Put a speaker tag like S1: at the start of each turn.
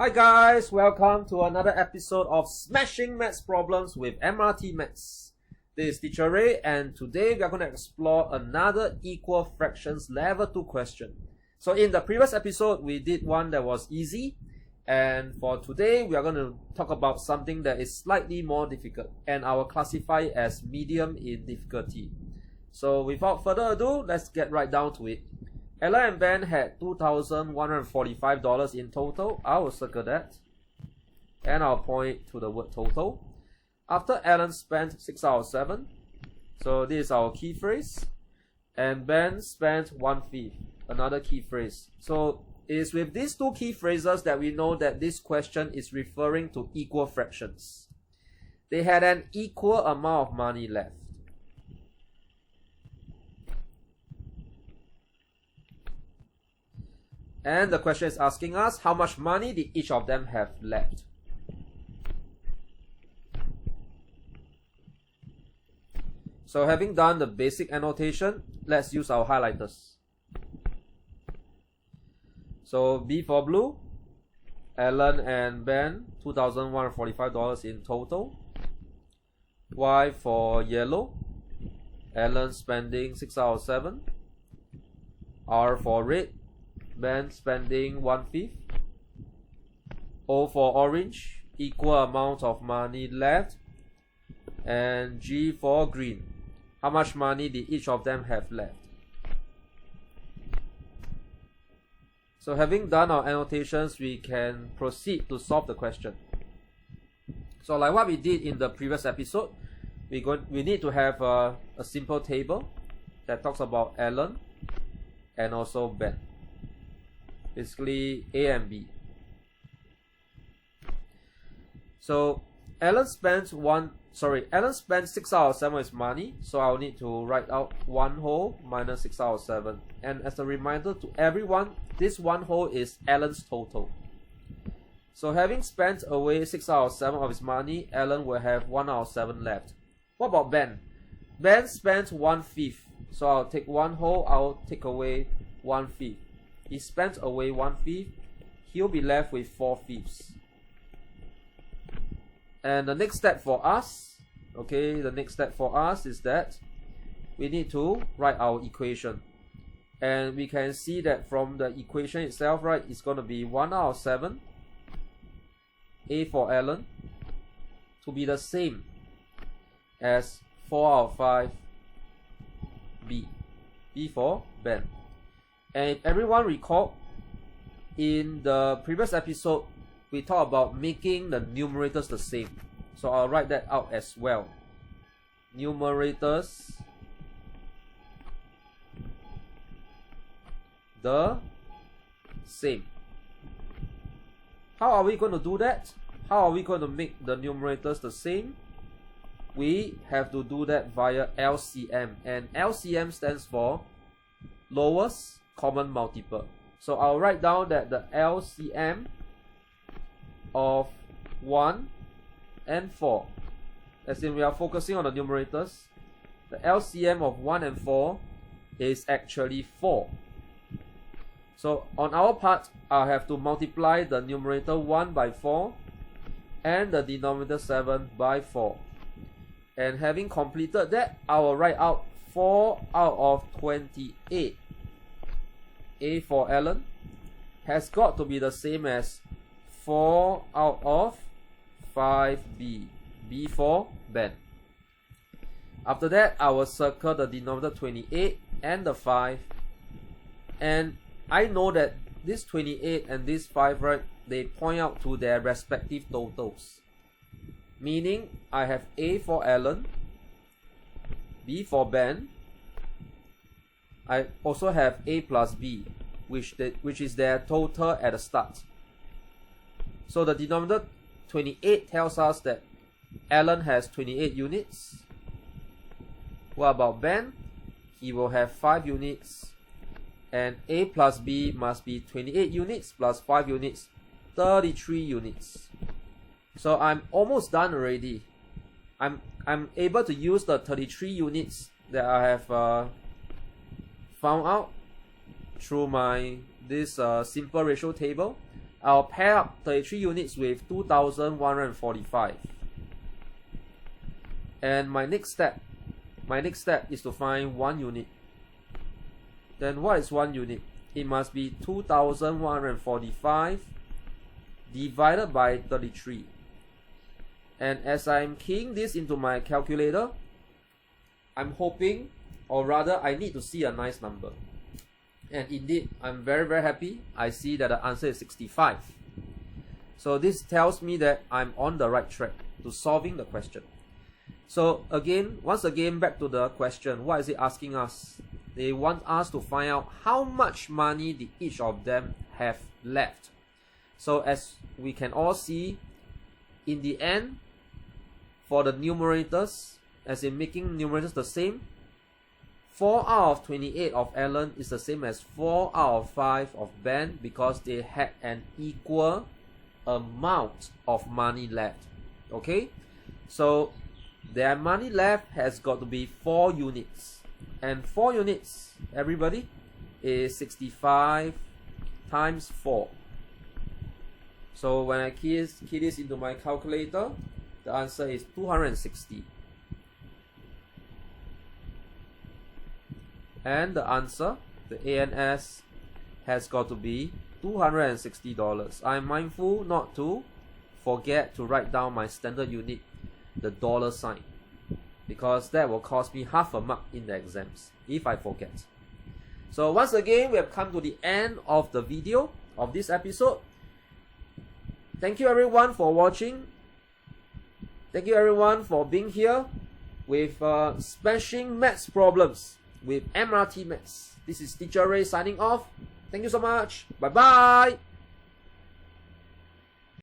S1: Hi guys, welcome to another episode of Smashing Maths Problems with MRT Maths. This is Teacher Ray, and today we are going to explore another equal fractions level 2 question. So in the previous episode, we did one that was easy, and for today, we are going to talk about something that is slightly more difficult, and I will classify it as medium in difficulty. So without further ado, let's get right down to it. Ella and Ben had $2,145 in total. I will circle that. And I'll point to the word total. After Alan spent 6 out of 7. So this is our key phrase. And Ben spent 1/5. Another key phrase. So it is with these two key phrases that we know that this question is referring to equal fractions. They had an equal amount of money left. And the question is asking us how much money did each of them have left. So having done the basic annotation, let's use our highlighters. So B for blue, Alan and Ben, $2,145 in total. Y for yellow, Alan spending 6 out of 7. R for red, Ben spending 1/5. O for orange, equal amount of money left. And G for green, how much money did each of them have left? So having done our annotations, we can proceed to solve the question. So like what we did in the previous episode, we need to have a simple table that talks about Alan and also Ben. Basically A and B. So Alan spent 6 out of 7 is money, so I'll need to write out 1 whole minus 6 out of 7. And as a reminder to everyone, this 1 whole is Alan's total. So having spent away 6 out of 7 of his money, Alan will have 1 out of 7 left. What about Ben? Ben spent 1/5, so I'll take 1 whole, I'll take away 1/5. He spent away 1/5, he'll be left with 4/5. And the next step for us, is that we need to write our equation. And we can see that from the equation itself, right, it's going to be 1 out of 7, A for Alan, to be the same as 4 out of 5, B for Ben. And if everyone recall, in the previous episode, we talked about making the numerators the same. So I'll write that out as well. Numerators the same. How are we going to do that? How are we going to make the numerators the same? We have to do that via LCM. And LCM stands for lowest common multiple. So I'll write down that the LCM of 1 and 4, as in we are focusing on the numerators, the LCM of 1 and 4 is actually 4. So on our part, I'll have to multiply the numerator 1 by 4 and the denominator 7 by 4. And having completed that, I will write out 4 out of 28. A for Alan has got to be the same as 4 out of 5B. B for Ben. After that, I will circle the denominator 28 and the 5. And I know that this 28 and this 5, right, they point out to their respective totals. Meaning, I have A for Alan, B for Ben. I also have A plus B, which is their total at the start. So the denominator 28 tells us that Alan has 28 units. What about Ben? He will have 5 units. And A plus B must be 28 units plus 5 units, 33 units. So I'm almost done already. I'm able to use the 33 units that I have found out through this simple ratio table I'll pair up 33 units with 2,145. And my next step is to find 1 unit. Then what is 1 unit? It must be 2,145 divided by 33. And as I'm keying this into my calculator, I'm hoping, or rather I need to see a nice number. And indeed, I'm very, very happy. I see that the answer is 65. So this tells me that I'm on the right track to solving the question. So again, once again, back to the question. What is it asking us? They want us to find out how much money did each of them have left. So as we can all see, in the end, for the numerators, as in making numerators the same, 4 out of 28 of Alan is the same as 4 out of 5 of Ben, because they had an equal amount of money left. Okay, so their money left has got to be 4 units, and 4 units, everybody, is 65 times 4. So when I key this into my calculator, the answer is 260. And the answer, the ANS, has got to be $260. I'm mindful not to forget to write down my standard unit, the $sign, because that will cost me half a mark in the exams if I forget. So once again, we have come to the end of the video of this episode. Thank you everyone for watching. Thank you everyone for being here with smashing maths problems with MRT Maths. This is Teacher Ray signing off. Thank you so much. Bye bye.